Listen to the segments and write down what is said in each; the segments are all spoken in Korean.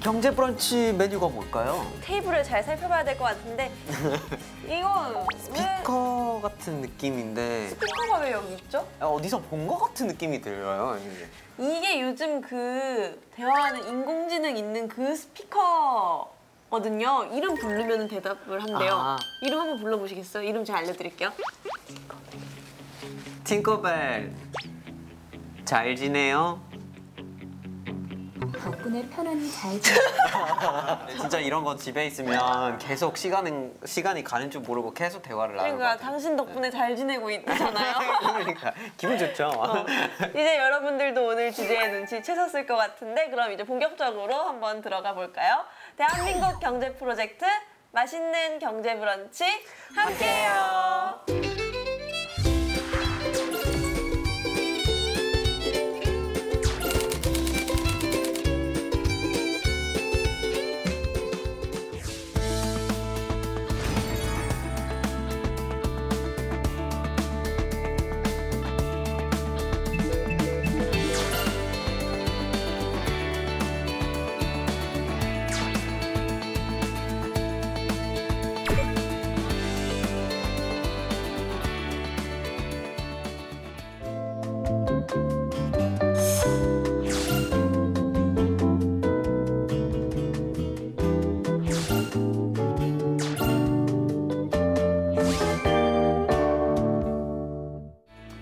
경제 브런치 메뉴가 뭘까요? 테이블을 잘 살펴봐야 될 것 같은데 이건 스피커 같은 느낌인데 스피커가 왜 여기 있죠? 어디서 본 것 같은 느낌이 들어요. 이게 요즘 그 대화하는 인공지능 있는 그 스피커거든요. 이름 부르면 대답을 한대요. 이름 한번 불러보시겠어요? 이름 제가 알려드릴게요. 팅커벨 잘 지내요? 덕분에 편안히 잘 지내요. 진짜 이런 거 집에 있으면 계속 시간이 가는 줄 모르고 계속 대화를 나누는 것 그러니까 같아요. 당신 덕분에 잘 지내고 있잖아요. 그러니까 기분 좋죠. 이제 여러분들도 오늘 주제에 눈치채셨을 것 같은데 그럼 이제 본격적으로 한번 들어가 볼까요? 대한민국 경제 프로젝트 맛있는 경제 브런치 함께해요.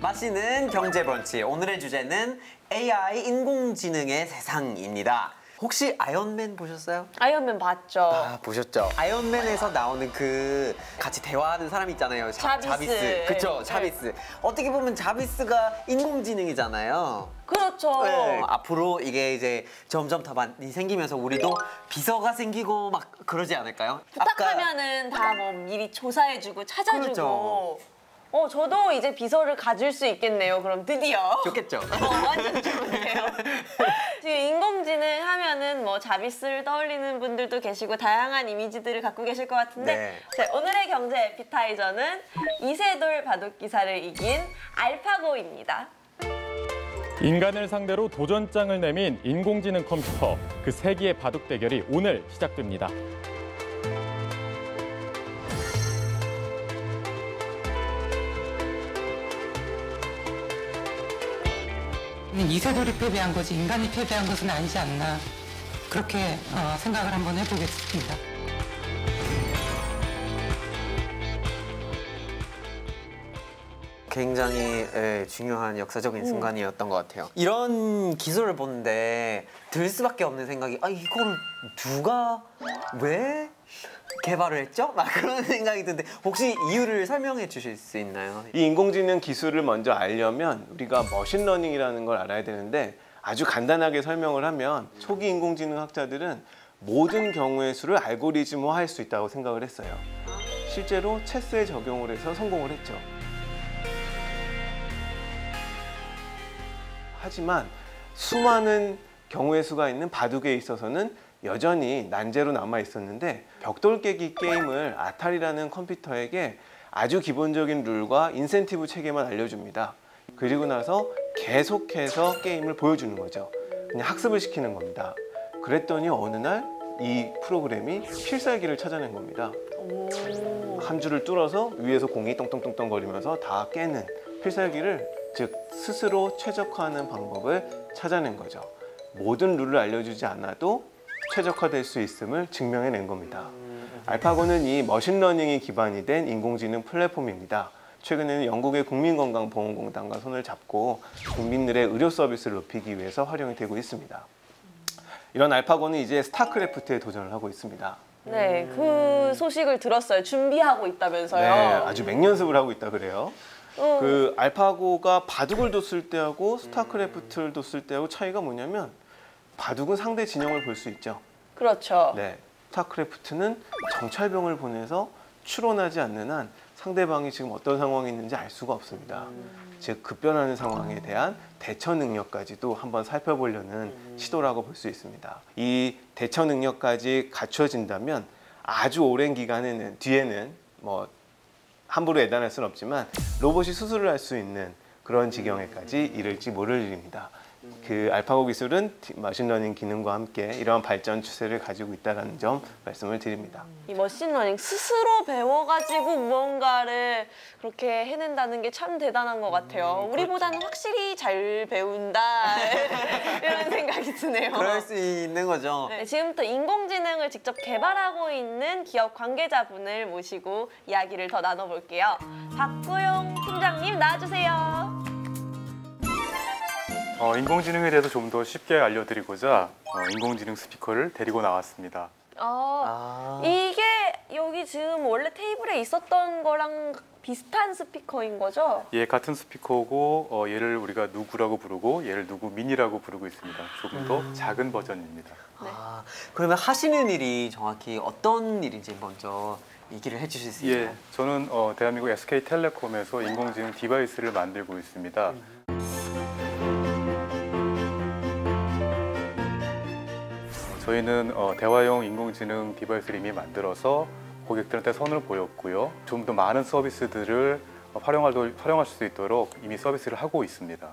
맛있는 경제 브런치. 오늘의 주제는 AI 인공지능의 세상입니다. 혹시 아이언맨 보셨어요? 아이언맨 봤죠. 보셨죠? 아이언맨에서 나오는 그 같이 대화하는 사람 있잖아요. 자비스. 그쵸, 자비스. 어떻게 보면 자비스가 인공지능이잖아요. 그렇죠. 네. 앞으로 이게 이제 점점 더 많이 생기면서 우리도 비서가 생기고 막 그러지 않을까요? 부탁하면은 다 뭐 미리 조사해주고 찾아주고. 그렇죠. 저도 이제 비서를 가질 수 있겠네요. 그럼 드디어. 좋겠죠? 완전 좋은데요. 지금 인공지능 하면은 뭐 자비스를 떠올리는 분들도 계시고 다양한 이미지들을 갖고 계실 것 같은데 네. 자, 오늘의 경제 에피타이저는 이세돌 바둑기사를 이긴 알파고입니다. 인간을 상대로 도전장을 내민 인공지능 컴퓨터, 그 세기의 바둑 대결이 오늘 시작됩니다. 이세돌이 패배한 거지 인간이 패배한 것은 아니지 않나 그렇게 생각을 한번 해보겠습니다. 굉장히 중요한 역사적인 순간이었던 것 같아요. 이런 기술을 보는데 들 수밖에 없는 생각이 이걸 누가 왜 개발을 했죠? 막 그런 생각이 드는데 혹시 이유를 설명해 주실 수 있나요? 이 인공지능 기술을 먼저 알려면 우리가 머신러닝이라는 걸 알아야 되는데 아주 간단하게 설명을 하면 초기 인공지능 학자들은 모든 경우의 수를 알고리즘화할 수 있다고 생각을 했어요. 실제로 체스에 적용을 해서 성공을 했죠. 하지만 수많은 경우의 수가 있는 바둑에 있어서는 여전히 난제로 남아 있었는데 벽돌 깨기 게임을 아타리라는 컴퓨터에게 아주 기본적인 룰과 인센티브 체계만 알려줍니다. 그리고 나서 계속해서 게임을 보여주는 거죠. 그냥 학습을 시키는 겁니다. 그랬더니 어느 날 이 프로그램이 필살기를 찾아낸 겁니다. 한 줄을 뚫어서 위에서 공이 똥똥똥똥 거리면서 다 깨는 필살기를 즉 스스로 최적화하는 방법을 찾아낸 거죠. 모든 룰을 알려주지 않아도 최적화될 수 있음을 증명해낸 겁니다. 알파고는 이 머신러닝이 기반이 된 인공지능 플랫폼입니다. 최근에는 영국의 국민건강보험공단과 손을 잡고 국민들의 의료 서비스를 높이기 위해서 활용이 되고 있습니다. 이런 알파고는 이제 스타크래프트에 도전을 하고 있습니다. 네, 그 소식을 들었어요. 준비하고 있다면서요. 네, 아주 맹연습을 하고 있다 그래요. 그 알파고가 바둑을 뒀을 때하고 스타크래프트를 뒀을 때하고 차이가 뭐냐면 바둑은 상대 진영을 볼 수 있죠. 그렇죠. 네, 스타크래프트는 정찰병을 보내서 추론하지 않는 한 상대방이 지금 어떤 상황이 있는지 알 수가 없습니다. 즉 급변하는 상황에 대한 대처 능력까지도 한번 살펴보려는 시도라고 볼 수 있습니다. 이 대처 능력까지 갖춰진다면 아주 오랜 기간에는 뒤에는 뭐 함부로 예단할 수는 없지만 로봇이 수술을 할 수 있는 그런 지경에까지 이를지 모를 일입니다. 그 알파고 기술은 머신러닝 기능과 함께 이러한 발전 추세를 가지고 있다는 점 말씀을 드립니다. 이 머신러닝 스스로 배워가지고 무언가를 그렇게 해낸다는 게 참 대단한 것 같아요. 우리보다는 확실히 잘 배운다 이런 생각이 드네요. 그럴 수 있는 거죠. 네, 지금부터 인공지능을 직접 개발하고 있는 기업 관계자분을 모시고 이야기를 더 나눠볼게요. 박구용 팀장님 나와주세요. 인공지능에 대해서 좀 더 쉽게 알려드리고자 인공지능 스피커를 데리고 나왔습니다. 이게 여기 지금 원래 테이블에 있었던 거랑 비슷한 스피커인 거죠? 예, 같은 스피커고 얘를 우리가 누구라고 부르고 얘를 누구 미니라고 부르고 있습니다. 조금 더 작은 버전입니다. 그러면 하시는 일이 정확히 어떤 일인지 먼저 얘기를 해주실 수 있나요? 예, 저는 대한민국 SK텔레콤에서 인공지능 디바이스를 만들고 있습니다. 저희는 대화용 인공지능 디바이스를 이미 만들어서 고객들한테 선을 보였고요. 좀 더 많은 서비스들을 활용할 수 있도록 이미 서비스를 하고 있습니다.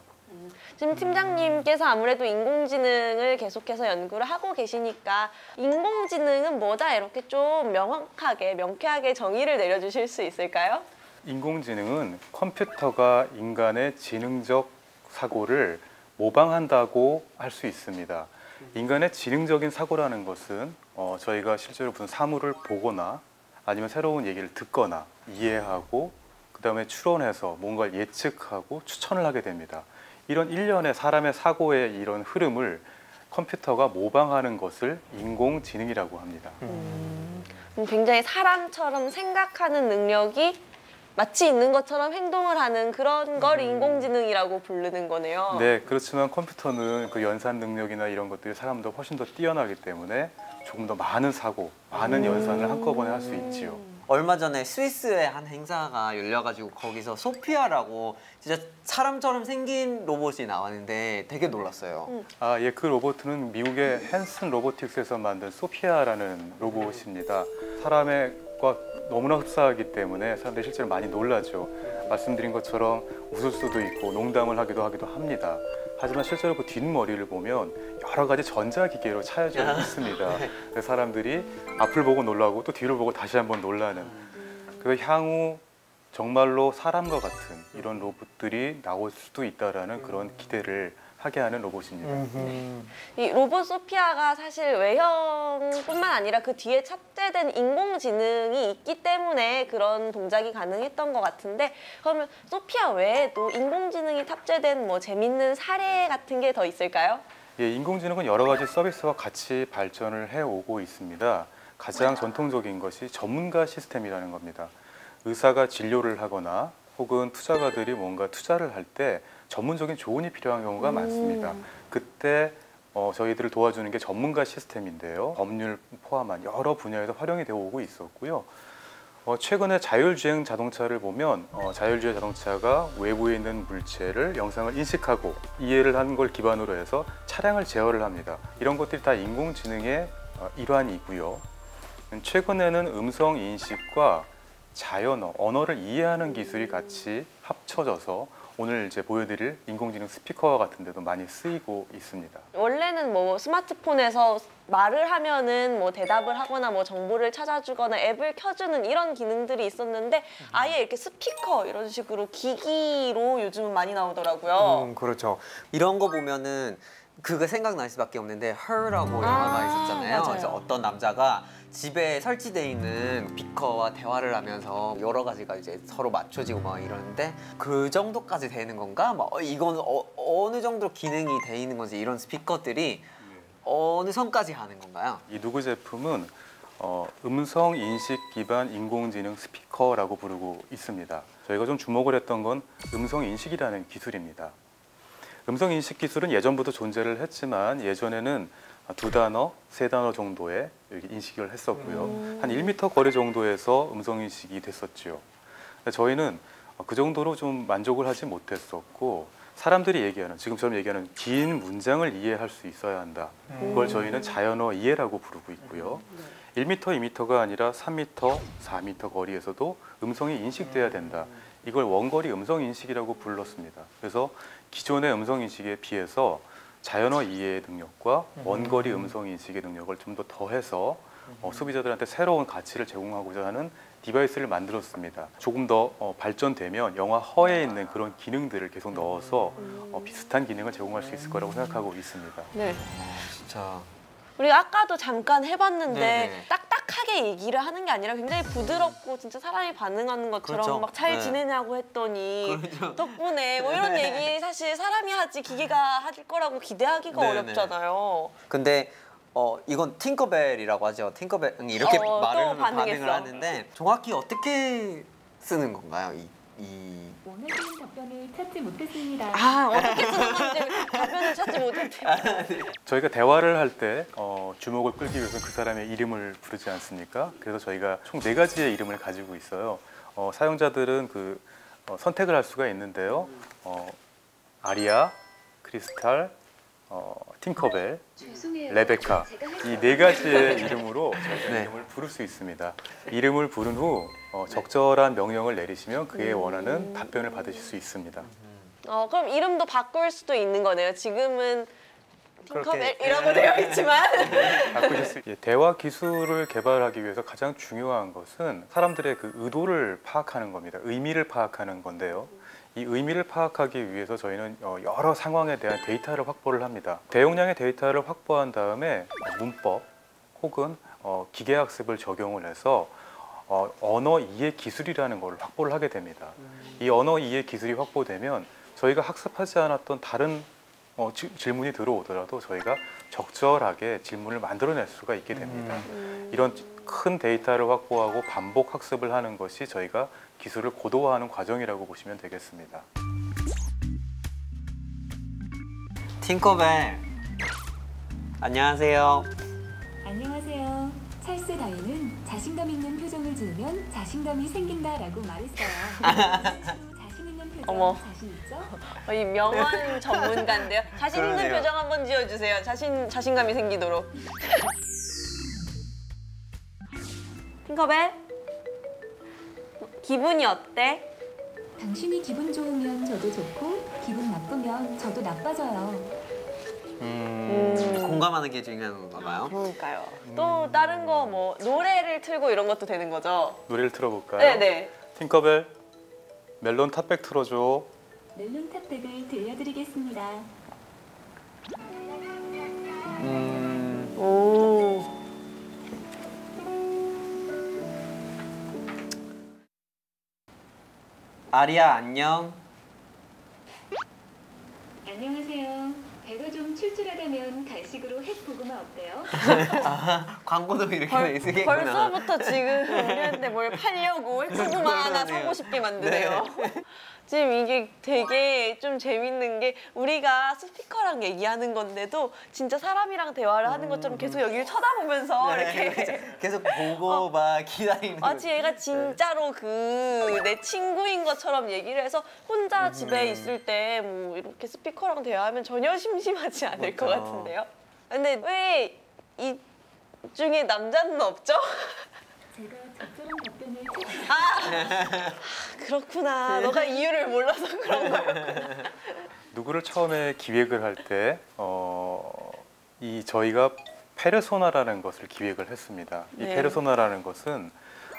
지금 팀장님께서 아무래도 인공지능을 계속해서 연구를 하고 계시니까 인공지능은 뭐다 이렇게 좀 명쾌하게 정의를 내려주실 수 있을까요? 인공지능은 컴퓨터가 인간의 지능적 사고를 모방한다고 할 수 있습니다. 인간의 지능적인 사고라는 것은 저희가 실제로 무슨 사물을 보거나 아니면 새로운 얘기를 듣거나 이해하고 그다음에 추론해서 뭔가를 예측하고 추천을 하게 됩니다. 이런 일련의 사람의 사고의 이런 흐름을 컴퓨터가 모방하는 것을 인공지능이라고 합니다. 굉장히 사람처럼 생각하는 능력이 마치 있는 것처럼 행동을 하는 그런 걸 인공지능이라고 부르는 거네요. 네, 그렇지만 컴퓨터는 그 연산 능력이나 이런 것들이 사람보다 훨씬 더 뛰어나기 때문에 조금 더 많은 사고, 많은 연산을 한꺼번에 할 수 있지요. 얼마 전에 스위스의 한 행사가 열려가지고 거기서 소피아라고 진짜 사람처럼 생긴 로봇이 나왔는데 되게 놀랐어요. 예, 그 로봇은 미국의 헨슨 로보틱스에서 만든 소피아라는 로봇입니다. 사람과 너무나 흡사하기 때문에 사람들이 실제로 많이 놀라죠. 말씀드린 것처럼 웃을 수도 있고 농담을 하기도 합니다. 하지만 실제로 그 뒷머리를 보면 여러 가지 전자기계로 차여져 있습니다. 그래서 사람들이 앞을 보고 놀라고 또 뒤를 보고 다시 한번 놀라는. 그 향후 정말로 사람과 같은 이런 로봇들이 나올 수도 있다라는 그런 기대를 하게 하는 로봇입니다. 이 로봇 소피아가 사실 외형뿐만 아니라 그 뒤에 탑재된 인공지능이 있기 때문에 그런 동작이 가능했던 것 같은데, 그러면 소피아 외에도 인공지능이 탑재된 뭐 재밌는 사례 같은 게 더 있을까요? 예, 인공지능은 여러 가지 서비스와 같이 발전을 해오고 있습니다. 가장 전통적인 것이 전문가 시스템이라는 겁니다. 의사가 진료를 하거나 혹은 투자가들이 뭔가 투자를 할 때 전문적인 조언이 필요한 경우가 많습니다. 그때 저희들을 도와주는 게 전문가 시스템인데요. 법률 포함한 여러 분야에서 활용이 되어 오고 있었고요. 최근에 자율주행 자동차를 보면 자율주행 자동차가 외부에 있는 물체를 영상을 인식하고 이해를 하는 걸 기반으로 해서 차량을 제어를 합니다. 이런 것들이 다 인공지능의 일환이고요. 최근에는 음성 인식과 자연어, 언어를 이해하는 기술이 같이 합쳐져서 오늘 이제 보여드릴 인공지능 스피커 같은 데도 많이 쓰이고 있습니다. 원래는 뭐 스마트폰에서 말을 하면은 뭐 대답을 하거나 뭐 정보를 찾아주거나 앱을 켜주는 이런 기능들이 있었는데 아예 이렇게 스피커 이런 식으로 기기로 요즘은 많이 나오더라고요. 그렇죠. 이런 거 보면은 그거 생각날 수밖에 없는데 Her라고 영화가 있었잖아요. 맞아요. 그래서 어떤 남자가 집에 설치돼 있는 비커와 대화를 하면서 여러 가지가 이제 서로 맞춰지고 막 이러는데 그 정도까지 되는 건가? 막 이건 어느 정도 기능이 돼 있는 건지 이런 스피커들이 어느 선까지 하는 건가요? 이 누구 제품은 음성 인식 기반 인공지능 스피커라고 부르고 있습니다. 저희가 좀 주목을 했던 건 음성 인식이라는 기술입니다. 음성 인식 기술은 예전부터 존재를 했지만 예전에는 2단어, 3단어 정도의 인식을 했었고요. 한 1m 거리 정도에서 음성 인식이 됐었죠. 저희는 그 정도로 좀 만족을 하지 못했었고 사람들이 얘기하는, 지금처럼 얘기하는 긴 문장을 이해할 수 있어야 한다. 그걸 저희는 자연어 이해라고 부르고 있고요. 1m, 2m가 아니라 3m, 4m 거리에서도 음성이 인식돼야 된다. 이걸 원거리 음성 인식이라고 불렀습니다. 그래서 기존의 음성 인식에 비해서 자연어 이해 능력과 원거리 음성 인식의 능력을 좀 더 더해서 소비자들한테 새로운 가치를 제공하고자 하는 디바이스를 만들었습니다. 조금 더 발전되면 영화 허에 있는 그런 기능들을 계속 넣어서 비슷한 기능을 제공할 수 있을 거라고 생각하고 있습니다. 네. 진짜. 우리가 아까도 잠깐 해봤는데 네네. 딱딱하게 얘기를 하는 게 아니라 굉장히 부드럽고 진짜 사람이 반응하는 것처럼 그렇죠. 막 잘 네. 지내냐고 했더니 그렇죠. 덕분에 뭐 이런 얘기 사실 사람이 하지 기계가 할 거라고 기대하기가 네네. 어렵잖아요. 근데 이건 팅커벨이라고 하죠. 팅커벨 이렇게 또 말을 하면 반응했어. 반응을 하는데 정확히 어떻게 쓰는 건가요? 원하시는 답변을 찾지 못했습니다. 아 어떻게 쓰는 건지 답변을 찾지 못했대요. 저희가 대화를 할 때 주목을 끌기 위해서 그 사람의 이름을 부르지 않습니까? 그래서 저희가 총 4가지의 이름을 가지고 있어요. 사용자들은 선택을 할 수가 있는데요. 아리아, 크리스탈, 팅커벨, 레베카 이 4가지의 이름으로 저희가 네. 이름을 부를 수 있습니다. 이름을 부른 후 적절한 명령을 내리시면 그에 원하는 답변을 받으실 수 있습니다. 그럼 이름도 바꿀 수도 있는 거네요. 지금은 그렇게. 팅커벨이라고 되어 있지만 바꾸실 수 있어요. 대화 기술을 개발하기 위해서 가장 중요한 것은 사람들의 그 의도를 파악하는 겁니다. 의미를 파악하는 건데요. 이 의미를 파악하기 위해서 저희는 여러 상황에 대한 데이터를 확보를 합니다. 대용량의 데이터를 확보한 다음에 문법 혹은 기계학습을 적용을 해서 언어 이해 기술이라는 걸 확보를 하게 됩니다. 이 언어 이해 기술이 확보되면 저희가 학습하지 않았던 다른 질문이 들어오더라도 저희가 적절하게 질문을 만들어낼 수가 있게 됩니다. 이런 큰 데이터를 확보하고 반복 학습을 하는 것이 저희가 기술을 고도화하는 과정이라고 보시면 되겠습니다. 팅커벨 안녕하세요. 안녕하세요. 찰스 다윈은 자신감 있는 표정을 지으면 자신감이 생긴다라고 말했어요. 자신 있는 표정 어머. 자신 있죠? 이 명언 전문가인데요. 자신 있는 그러네요. 표정 한번 지어주세요. 자신감이 생기도록. 팅커벨 기분이 어때? 당신이 기분 좋으면 저도 좋고 기분 나쁘면 저도 나빠져요. 공감하는 게 중요한 건가 봐요. 그러니까요. 또 다른 거 뭐 노래를 틀고 이런 것도 되는 거죠? 노래를 틀어볼까요? 네네. 팅커벨 멜론 탑백 틀어줘. 멜론 탑백을 들려드리겠습니다. 오. 아리아 안녕. 안녕하세요. 배가 좀 출출하다면 간식으로 햇고구마 어때요? 광고도 이렇게 쓰겠구나. 벌써부터 지금 우리한테 뭘 팔려고 햇고구마 하나 사고 싶게 만드네요. 지금 이게 되게 좀 재밌는 게 우리가 스피커랑 얘기하는 건데도 진짜 사람이랑 대화를 하는 것처럼 계속 여기를 쳐다보면서 이렇게 계속 보고 막 기다리는 마치 얘가 진짜로 내 친구인 것처럼 얘기를 해서 혼자 집에 있을 때 뭐 이렇게 스피커랑 대화하면 전혀 심심하지 않을 것 맞아. 같은데요. 근데 왜 이 중에 남자는 없죠? 제가 적절한 답변을 찾지 그렇구나. 너가 이유를 몰라서 그런 거였구나. 누구를 처음에 기획을 할 때 저희가 페르소나라는 것을 기획을 했습니다. 이 네. 페르소나라는 것은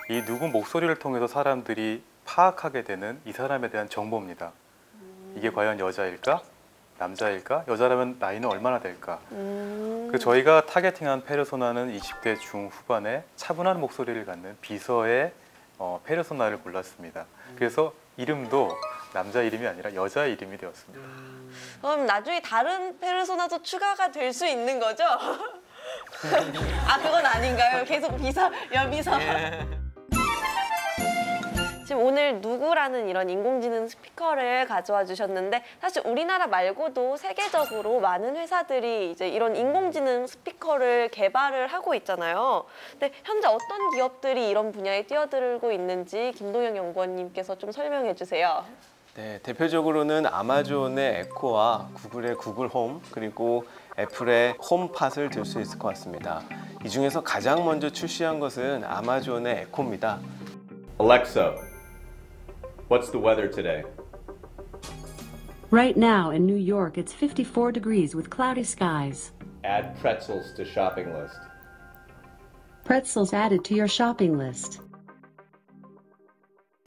이 누구 목소리를 통해서 사람들이 파악하게 되는 이 사람에 대한 정보입니다. 이게 과연 여자일까? 남자일까? 여자라면 나이는 얼마나 될까? 저희가 타겟팅한 페르소나는 20대 중후반의 차분한 목소리를 갖는 비서의 페르소나를 골랐습니다. 그래서 이름도 남자 이름이 아니라 여자 이름이 되었습니다. 그럼 나중에 다른 페르소나도 추가가 될 수 있는 거죠? 그건 아닌가요? 계속 여비서. 지금 오늘 누구라는 이런 인공지능 스피커를 가져와 주셨는데 사실 우리나라 말고도 세계적으로 많은 회사들이 이제 이런 인공지능 스피커를 개발을 하고 있잖아요. 근데 현재 어떤 기업들이 이런 분야에 뛰어들고 있는지 김동영 연구원님께서 좀 설명해 주세요. 네, 대표적으로는 아마존의 에코와 구글의 구글 홈 그리고 애플의 홈팟을 들 수 있을 것 같습니다. 이 중에서 가장 먼저 출시한 것은 아마존의 에코입니다. Alexa, what's the weather today? Right now in New York, it's 54 degrees with cloudy skies. Add pretzels to shopping list. Pretzels added to your shopping list.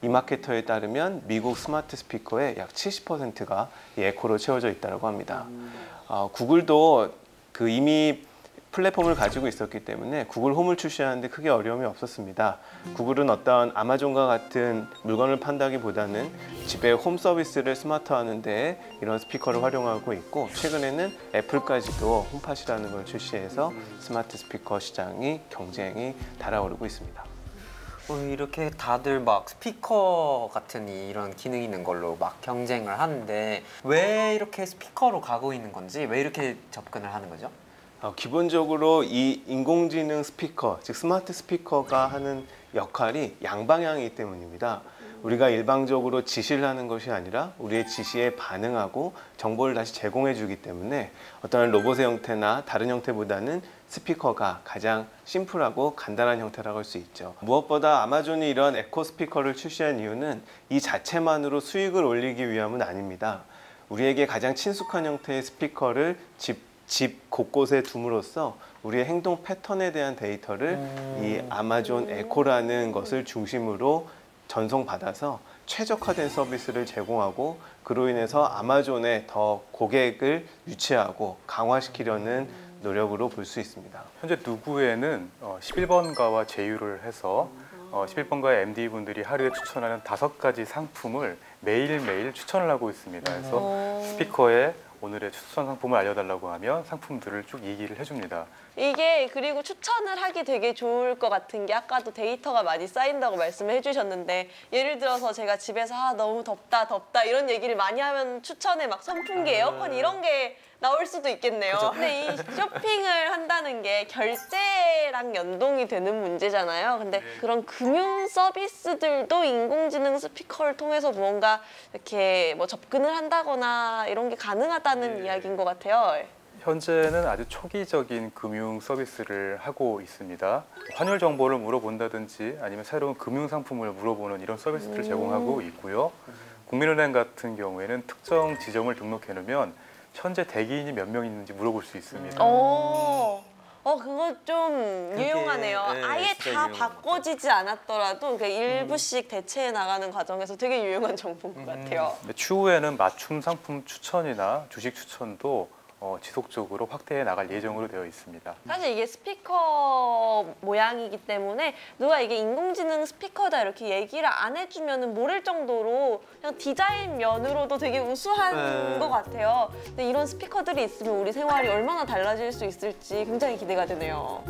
이마케터에 따르면 미국 스마트 스피커의 약 70%가 이 에코로 채워져 있다고 합니다. 구글도 이미 플랫폼을 가지고 있었기 때문에 구글 홈을 출시하는데 크게 어려움이 없었습니다. 구글은 어떤 아마존과 같은 물건을 판다기보다는 집에 홈 서비스를 스마트화하는 데 이런 스피커를 활용하고 있고, 최근에는 애플까지도 홈팟이라는 걸 출시해서 스마트 스피커 시장이 경쟁이 달아오르고 있습니다. 이렇게 다들 막 스피커 같은 이런 기능 있는 걸로 막 경쟁을 하는데 왜 이렇게 스피커로 가고 있는 건지, 왜 이렇게 접근을 하는 거죠? 기본적으로 이 인공지능 스피커, 즉 스마트 스피커가 하는 역할이 양방향이기 때문입니다. 우리가 일방적으로 지시를 하는 것이 아니라 우리의 지시에 반응하고 정보를 다시 제공해 주기 때문에 어떤 로봇의 형태나 다른 형태보다는 스피커가 가장 심플하고 간단한 형태라고 할 수 있죠. 무엇보다 아마존이 이런 에코 스피커를 출시한 이유는 이 자체만으로 수익을 올리기 위함은 아닙니다. 우리에게 가장 친숙한 형태의 스피커를 집 곳곳에 둠으로써 우리의 행동 패턴에 대한 데이터를 이 아마존 에코라는 것을 중심으로 전송받아서 최적화된 서비스를 제공하고, 그로 인해서 아마존에 더 고객을 유치하고 강화시키려는 노력으로 볼 수 있습니다. 현재 누구에는 11번가와 제휴를 해서 11번가의 MD분들이 하루에 추천하는 5가지 상품을 매일매일 추천을 하고 있습니다. 그래서 스피커에 오늘의 추천 상품을 알려달라고 하면 상품들을 쭉 얘기를 해줍니다. 이게 그리고 추천을 하기 되게 좋을 것 같은 게, 아까도 데이터가 많이 쌓인다고 말씀을 해주셨는데, 예를 들어서 제가 집에서 너무 덥다 이런 얘기를 많이 하면 추천에 막 선풍기, 에어컨 이런 게 나올 수도 있겠네요. 그쵸? 근데 이 쇼핑을 한다는 게 결제랑 연동이 되는 문제잖아요. 근데 그런 금융 서비스들도 인공지능 스피커를 통해서 무언가 이렇게 뭐 접근을 한다거나 이런 게 가능하다는 이야기인 것 같아요. 현재는 아주 초기적인 금융 서비스를 하고 있습니다. 환율 정보를 물어본다든지 아니면 새로운 금융 상품을 물어보는 이런 서비스를 제공하고 있고요. 국민은행 같은 경우에는 특정 지점을 등록해 놓으면 현재 대기인이 몇 명 있는지 물어볼 수 있습니다. 그거 좀 유용하네요. 아예 다 바꿔지지 않았더라도 일부씩 대체해 나가는 과정에서 되게 유용한 정보인 것 같아요. 추후에는 맞춤 상품 추천이나 주식 추천도 지속적으로 확대해 나갈 예정으로 되어 있습니다. 사실 이게 스피커 모양이기 때문에 누가 이게 인공지능 스피커다 이렇게 얘기를 안 해주면 모를 정도로 그냥 디자인 면으로도 되게 우수한 것 같아요. 근데 이런 스피커들이 있으면 우리 생활이 얼마나 달라질 수 있을지 굉장히 기대가 되네요.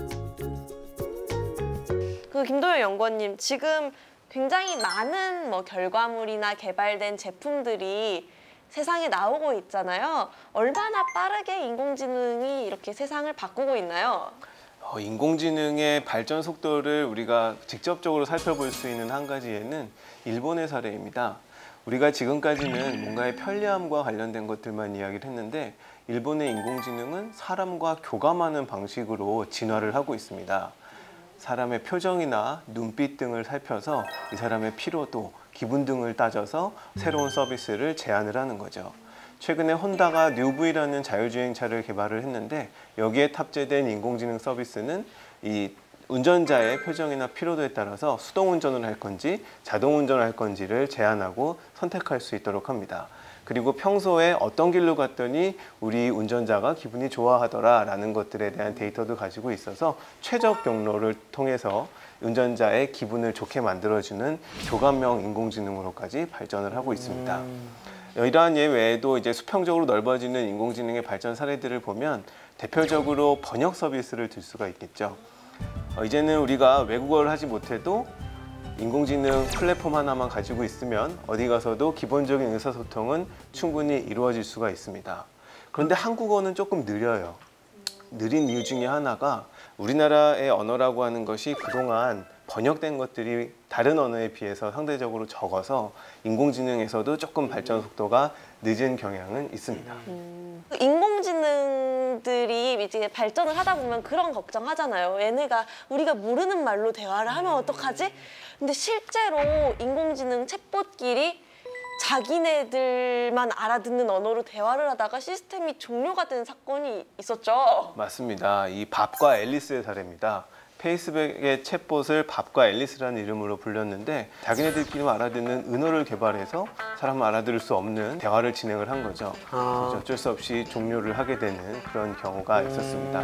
김도현 연구원님, 지금 굉장히 많은 결과물이나 개발된 제품들이 세상에 나오고 있잖아요. 얼마나 빠르게 인공지능이 이렇게 세상을 바꾸고 있나요? 인공지능의 발전 속도를 우리가 직접적으로 살펴볼 수 있는 한 가지 예는 일본의 사례입니다. 우리가 지금까지는 뭔가의 편리함과 관련된 것들만 이야기를 했는데, 일본의 인공지능은 사람과 교감하는 방식으로 진화를 하고 있습니다. 사람의 표정이나 눈빛 등을 살펴서 이 사람의 피로도, 기분 등을 따져서 새로운 서비스를 제안을 하는 거죠. 최근에 혼다가 뉴브이라는 자율주행차를 개발을 했는데, 여기에 탑재된 인공지능 서비스는 이 운전자의 표정이나 피로도에 따라서 수동 운전을 할 건지 자동 운전을 할 건지를 제안하고 선택할 수 있도록 합니다. 그리고 평소에 어떤 길로 갔더니 우리 운전자가 기분이 좋아하더라 라는 것들에 대한 데이터도 가지고 있어서 최적 경로를 통해서 운전자의 기분을 좋게 만들어주는 교감형 인공지능으로까지 발전을 하고 있습니다. 이러한 예 외에도 이제 수평적으로 넓어지는 인공지능의 발전 사례들을 보면 대표적으로 번역 서비스를 들 수가 있겠죠. 이제는 우리가 외국어를 하지 못해도 인공지능 플랫폼 하나만 가지고 있으면 어디 가서도 기본적인 의사소통은 충분히 이루어질 수가 있습니다. 그런데 한국어는 조금 느려요. 느린 이유 중에 하나가 우리나라의 언어라고 하는 것이 그동안 번역된 것들이 다른 언어에 비해서 상대적으로 적어서 인공지능에서도 조금 발전 속도가 늦은 경향은 있습니다. 인공지능들이 이제 발전을 하다 보면 그런 걱정하잖아요. 얘네가 우리가 모르는 말로 대화를 하면 어떡하지? 근데 실제로 인공지능 챗봇끼리 자기네들만 알아듣는 언어로 대화를 하다가 시스템이 종료가 된 사건이 있었죠. 맞습니다. 이 밥과 앨리스의 사례입니다. 페이스북의 챗봇을 밥과 앨리스라는 이름으로 불렸는데 자기네들끼리 알아듣는 은어를 개발해서 사람은 알아들을 수 없는 대화를 진행을 한 거죠. 그래서 어쩔 수 없이 종료를 하게 되는 그런 경우가 있었습니다.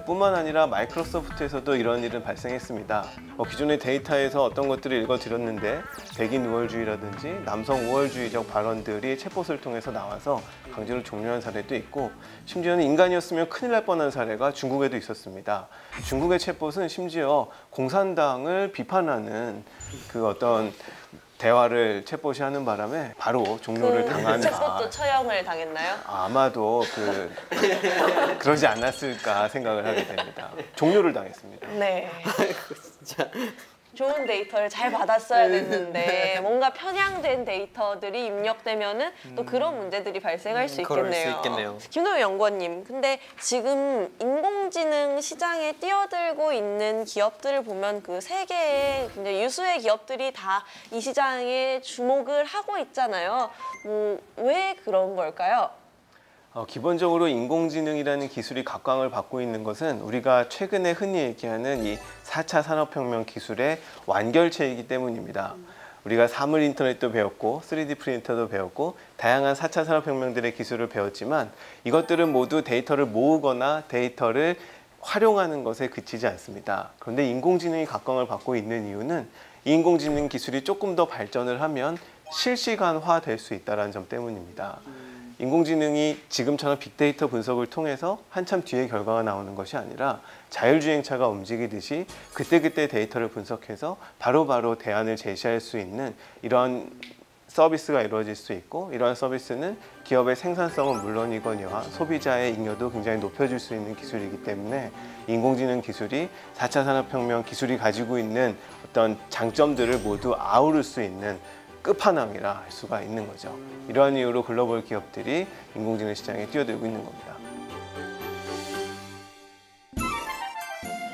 뿐만 아니라 마이크로소프트에서도 이런 일은 발생했습니다. 기존의 데이터에서 어떤 것들을 읽어드렸는데 백인 우월주의라든지 남성 우월주의적 발언들이 챗봇을 통해서 나와서 강제로 종료한 사례도 있고 심지어는 인간이었으면 큰일 날 뻔한 사례가 중국에도 있었습니다. 중국의 챗봇은 심지어 공산당을 비판하는 그 어떤 대화를 챗봇이 하는 바람에 바로 종료를 당한 챗봇도 처형을 당했나요? 아마도 그러지 않았을까 생각을 하게 됩니다. 종료를 당했습니다. 네. 진짜. 좋은 데이터를 잘 받았어야 됐는데 뭔가 편향된 데이터들이 입력되면은 또 그런 문제들이 발생할 수 그럴 수 있겠네요. 있겠네요. 김노희 연구원님, 근데 지금 인공지능 시장에 뛰어들고 있는 기업들을 보면 그 세계의 굉장히 유수의 기업들이 다 이 시장에 주목을 하고 있잖아요. 왜 그런 걸까요? 기본적으로 인공지능이라는 기술이 각광을 받고 있는 것은 우리가 최근에 흔히 얘기하는 이 4차 산업혁명 기술의 완결체이기 때문입니다. 우리가 사물 인터넷도 배웠고 3D 프린터도 배웠고 다양한 4차 산업혁명들의 기술을 배웠지만 이것들은 모두 데이터를 모으거나 데이터를 활용하는 것에 그치지 않습니다. 그런데 인공지능이 각광을 받고 있는 이유는 이 인공지능 기술이 조금 더 발전을 하면 실시간화 될 수 있다는 점 때문입니다. 인공지능이 지금처럼 빅데이터 분석을 통해서 한참 뒤에 결과가 나오는 것이 아니라 자율주행차가 움직이듯이 그때그때 데이터를 분석해서 바로바로 대안을 제시할 수 있는 이런 서비스가 이루어질 수 있고 이러한 서비스는 기업의 생산성은 물론이거니와 소비자의 잉여도 굉장히 높여줄 수 있는 기술이기 때문에 인공지능 기술이 4차 산업혁명 기술이 가지고 있는 어떤 장점들을 모두 아우를 수 있는 끝판왕이라 할 수가 있는 거죠. 이러한 이유로 글로벌 기업들이 인공지능 시장에 뛰어들고 있는 겁니다.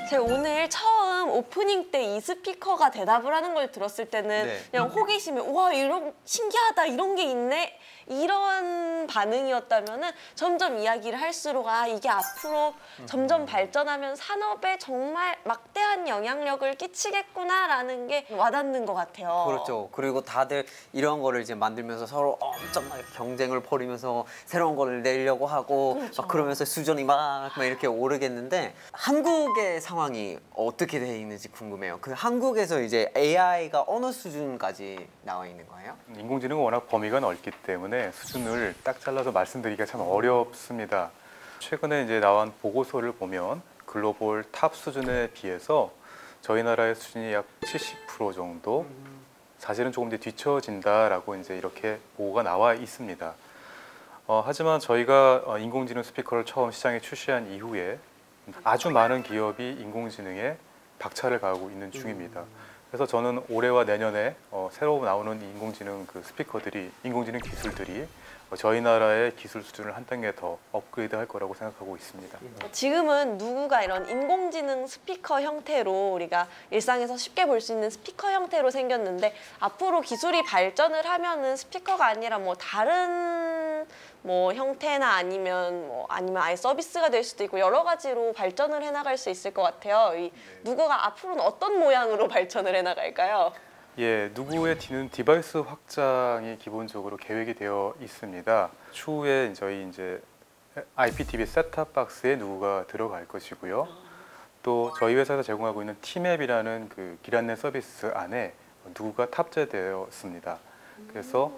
제가 오늘 처음 오프닝 때 이 스피커가 대답을 하는 걸 들었을 때는 그냥 호기심에 우와 이런 신기하다 이런 게 있네 이런 반응이었다면은 점점 이야기를 할수록 이게 앞으로 점점 발전하면 산업에 정말 막대한 영향력을 끼치겠구나라는 게 와닿는 것 같아요. 그렇죠. 그리고 다들 이런 거를 이제 만들면서 서로 엄청나게 경쟁을 벌이면서 새로운 거를 내려고 하고 그렇죠. 막 그러면서 수준이 막 이렇게 오르겠는데 한국의 상황이 어떻게 돼 있는지 궁금해요. 그 한국에서 이제 AI가 어느 수준까지 나와 있는 거예요? 인공지능은 워낙 범위가 넓기 때문에 수준을 딱 잘라서 말씀드리기가 참 어렵습니다. 최근에 이제 나온 보고서를 보면 글로벌 탑 수준에 비해서 저희 나라의 수준이 약 70% 정도 사실은 조금 더 뒤처진다라고 이제 이렇게 보고가 나와 있습니다. 하지만 저희가 인공지능 스피커를 처음 시장에 출시한 이후에 아주 많은 기업이 인공지능에 박차를 가하고 있는 중입니다. 그래서 저는 올해와 내년에 새로 나오는 인공지능 스피커들이, 인공지능 기술들이 저희 나라의 기술 수준을 한 단계 더 업그레이드할 거라고 생각하고 있습니다. 지금은 누구가 이런 인공지능 스피커 형태로 우리가 일상에서 쉽게 볼 수 있는 스피커 형태로 생겼는데 앞으로 기술이 발전을 하면은 스피커가 아니라 다른 형태나 아니면 아예 서비스가 될 수도 있고 여러 가지로 발전을 해나갈 수 있을 것 같아요. 누구가 앞으로는 어떤 모양으로 발전을 해나갈까요? 예, 누구의 디바이스 확장이 기본적으로 계획이 되어 있습니다. 추후에 저희 이제 IPTV 셋탑박스에 누구가 들어갈 것이고요. 또 저희 회사에서 제공하고 있는 티맵이라는 기란넷 서비스 안에 누구가 탑재되었습니다. 그래서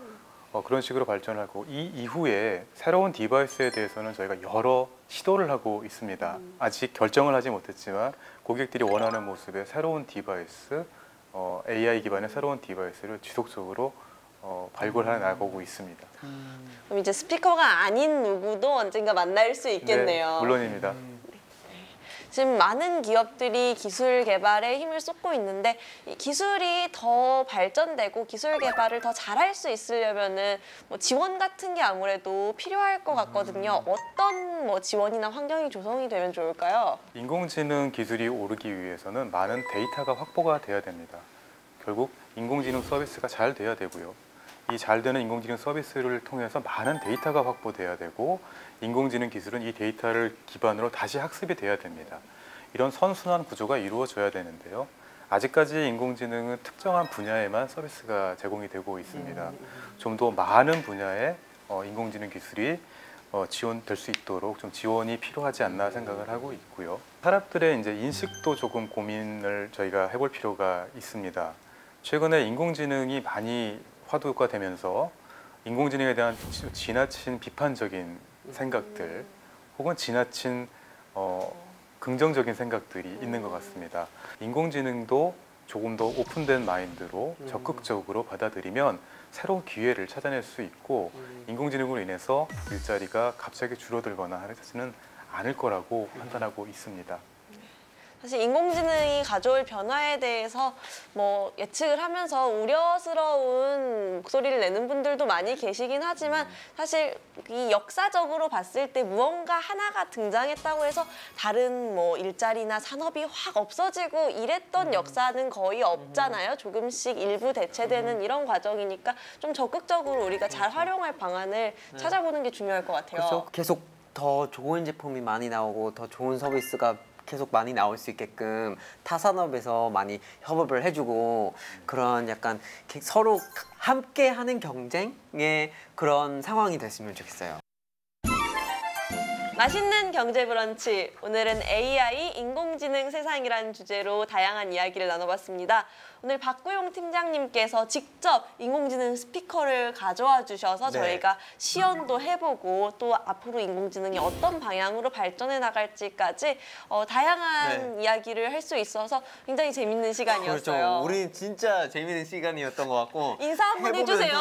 그런 식으로 발전하고 이 이후에 새로운 디바이스에 대해서는 저희가 여러 시도를 하고 있습니다. 아직 결정을 하지 못했지만 고객들이 원하는 모습의 새로운 디바이스, AI 기반의 새로운 디바이스를 지속적으로 발굴해 나가고 있습니다. 그럼 이제 스피커가 아닌 누구도 언젠가 만날 수 있겠네요. 네, 물론입니다. 지금 많은 기업들이 기술 개발에 힘을 쏟고 있는데 이 기술이 더 발전되고 기술 개발을 더 잘할 수 있으려면은 지원 같은 게 아무래도 필요할 것 같거든요. 어떤 지원이나 환경이 조성이 되면 좋을까요? 인공지능 기술이 오르기 위해서는 많은 데이터가 확보가 돼야 됩니다. 결국 인공지능 서비스가 잘 돼야 되고요. 이 잘 되는 인공지능 서비스를 통해서 많은 데이터가 확보돼야 되고 인공지능 기술은 이 데이터를 기반으로 다시 학습이 돼야 됩니다. 이런 선순환 구조가 이루어져야 되는데요. 아직까지 인공지능은 특정한 분야에만 서비스가 제공이 되고 있습니다. 좀 더 많은 분야에 인공지능 기술이 지원될 수 있도록 좀 지원이 필요하지 않나 생각을 하고 있고요. 사람들의 이제 인식도 조금 고민을 저희가 해볼 필요가 있습니다. 최근에 인공지능이 많이 화두화되면서 인공지능에 대한 지나친 비판적인 생각들 혹은 지나친 긍정적인 생각들이 있는 것 같습니다. 인공지능도 조금 더 오픈된 마인드로 적극적으로 받아들이면 새로운 기회를 찾아낼 수 있고 인공지능으로 인해서 일자리가 갑자기 줄어들거나 하지는 않을 거라고 판단하고 있습니다. 사실 인공지능이 가져올 변화에 대해서 뭐 예측을 하면서 우려스러운 목소리를 내는 분들도 많이 계시긴 하지만 사실 이 역사적으로 봤을 때 무언가 하나가 등장했다고 해서 다른 뭐 일자리나 산업이 확 없어지고 이랬던 역사는 거의 없잖아요. 조금씩 일부 대체되는 이런 과정이니까 좀 적극적으로 우리가 잘 활용할 방안을 찾아보는 게 중요할 것 같아요. 그렇죠. 계속 더 좋은 제품이 많이 나오고 더 좋은 서비스가 계속 많이 나올 수 있게끔 타 산업에서 많이 협업을 해주고 그런 약간 서로 함께 하는 경쟁의 그런 상황이 됐으면 좋겠어요. 맛있는 경제 브런치, 오늘은 AI, 인공지능 세상이라는 주제로 다양한 이야기를 나눠봤습니다. 오늘 박구용 팀장님께서 직접 인공지능 스피커를 가져와 주셔서 저희가 시연도 해보고 또 앞으로 인공지능이 어떤 방향으로 발전해 나갈지까지 다양한 이야기를 할 수 있어서 굉장히 재밌는 시간이었어요. 그렇죠. 우리 진짜 재밌는 시간이었던 것 같고 인사 한번 해주세요.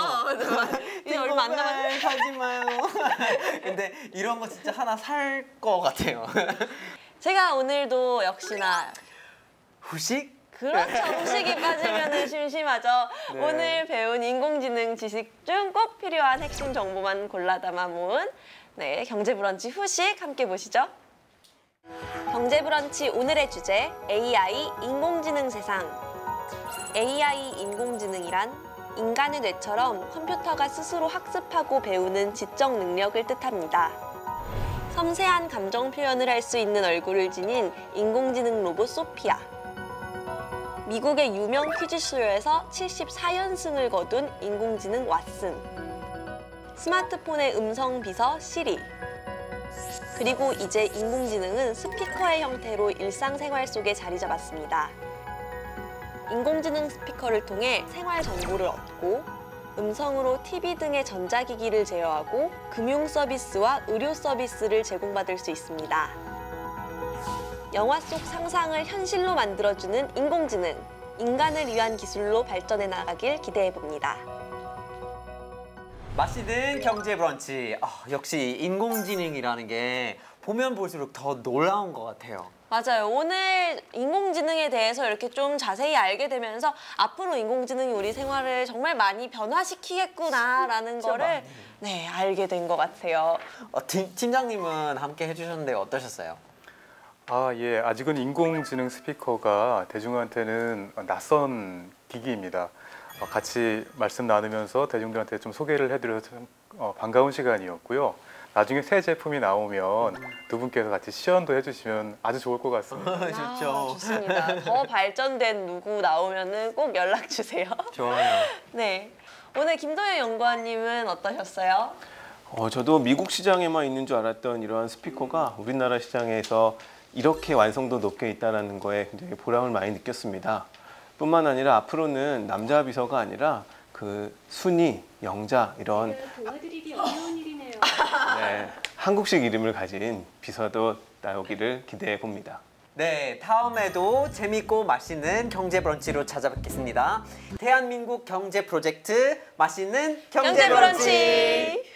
이제 얼마 안 남았는데. 하지 마요. 근데 이런 거 진짜 하나 살 것 같아요. 제가 오늘도 역시나 후식? 그렇죠. 후식이 빠지면 심심하죠. 오늘 배운 인공지능 지식 중 꼭 필요한 핵심 정보만 골라 담아 모은 경제 브런치 후식 함께 보시죠. 경제 브런치 오늘의 주제 AI, 인공지능 세상. AI, 인공지능이란 인간의 뇌처럼 컴퓨터가 스스로 학습하고 배우는 지적 능력을 뜻합니다. 섬세한 감정 표현을 할 수 있는 얼굴을 지닌 인공지능 로봇 소피아. 미국의 유명 퀴즈쇼에서 74연승을 거둔 인공지능 왓슨. 스마트폰의 음성 비서 시리. 그리고 이제 인공지능은 스피커의 형태로 일상생활 속에 자리 잡았습니다. 인공지능 스피커를 통해 생활 정보를 얻고 음성으로 TV 등의 전자기기를 제어하고 금융 서비스와 의료 서비스를 제공받을 수 있습니다. 영화 속 상상을 현실로 만들어주는 인공지능, 인간을 위한 기술로 발전해 나가길 기대해봅니다. 맛있는 경제 브런치. 역시 인공지능이라는 게 보면 볼수록 더 놀라운 것 같아요. 맞아요. 오늘 인공지능에 대해서 이렇게 좀 자세히 알게 되면서 앞으로 인공지능이 우리 생활을 정말 많이 변화시키겠구나라는 거를 알게 된 것 같아요. 팀장님은 함께 해주셨는데 어떠셨어요? 예, 아직은 인공지능 스피커가 대중한테는 낯선 기기입니다. 같이 말씀 나누면서 대중들한테 좀 소개를 해드려서 좀 반가운 시간이었고요. 나중에 새 제품이 나오면 두 분께서 같이 시연도 해주시면 아주 좋을 것 같습니다. 좋죠. 좋습니다. 더 발전된 누구 나오면은 꼭 연락 주세요. 좋아요. 네, 오늘 김도현 연구원님은 어떠셨어요? 저도 미국 시장에만 있는 줄 알았던 이러한 스피커가 우리나라 시장에서 이렇게 완성도 높게 있다는 거에 굉장히 보람을 많이 느꼈습니다. 뿐만 아니라 앞으로는 남자 비서가 아니라 그 순이, 영자 이런 도와드리기 어려운 일이네요. 한국식 이름을 가진 비서도 나오기를 기대해 봅니다. 네, 다음에도 재밌고 맛있는 경제 브런치로 찾아뵙겠습니다. 대한민국 경제 프로젝트 맛있는 경제 브런치.